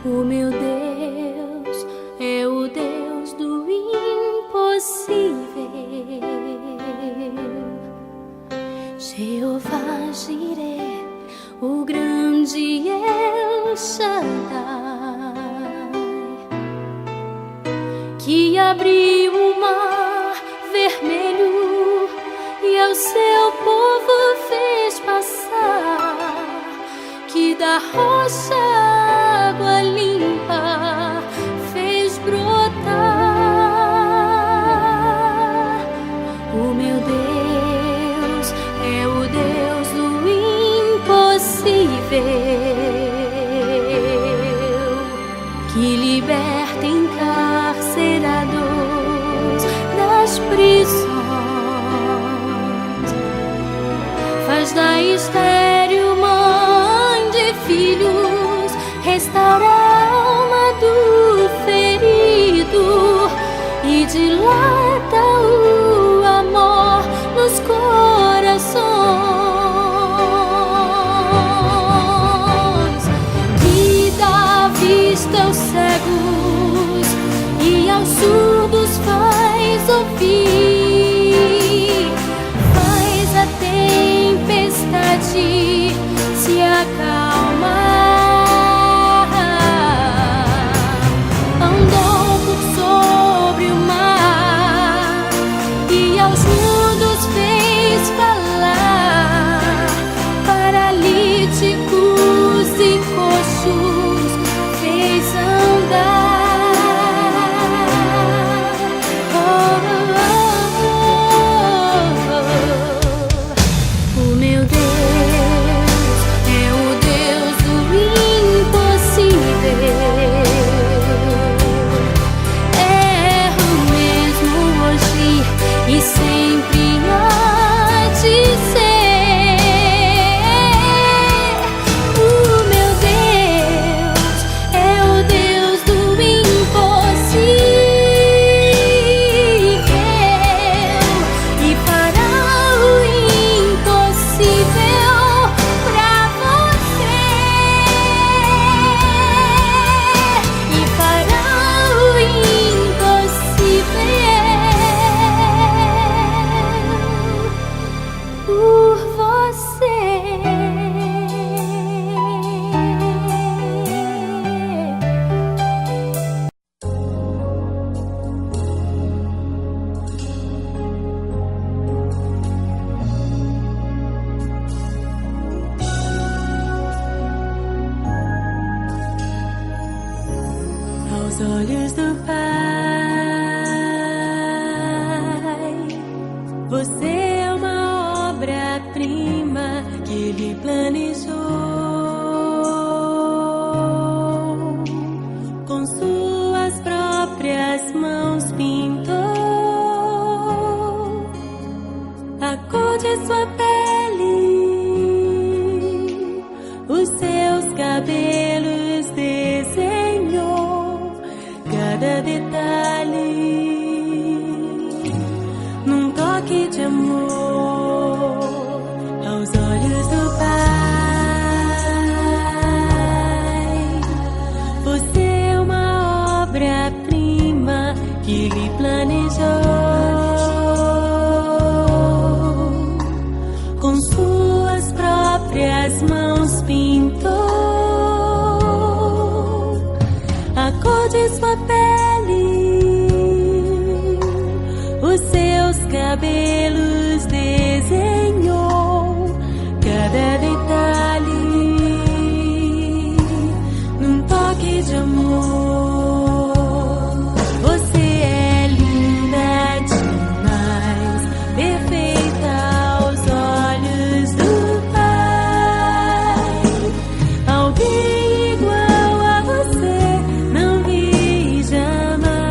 O meu Deus é o Deus do impossível. Jeová Jireh, o grande El Shaddai, que abriu o mar vermelho e ao seu povo fez passar, que da rocha água limpa fez brotar. O meu Deus é o Deus do impossível, que liberta encarcerados das prisões, faz da estéril mãe de filhos, restaura a alma do ferido e dilata o amor nos corações, que dá vista aos cegos e aos surdos faz ouvir, faz a tempestade se acalmar, andou por sobre o mar e aos mudos fez falar, paralíticos e coxos fez andar. O meu Deus é o Deus do impossível, é o mesmo hoje e sempre há de ser. O meu Deus é o Deus do impossível e fará o impossível pra você, e fará o impossível por você. Aos olhos do Pai, você é uma obra-prima que Ele planejou, com suas próprias mãos pintou a cor de sua pele, os seus cabelos desenhou cada detalhe, num toque de amor. Aos olhos do Pai, você é uma obra-prima que Ele planejou, com suas próprias mãos pintou a cor de sua pele, os seus cabelos desenhou cada detalhe, num toque de amor. Você é linda demais, perfeita aos olhos do Pai. Alguém igual a você não vi jamais.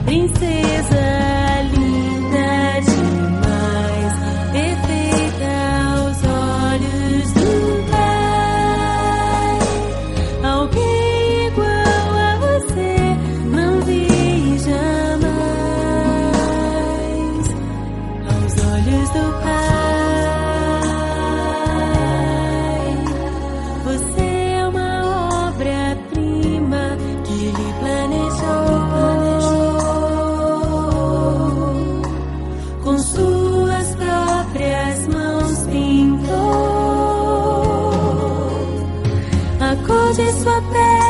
Princesa linda demais, perfeita aos olhos do Pai. Alguém igual a você não vi jamais. Aos olhos do Pai, você é uma pé.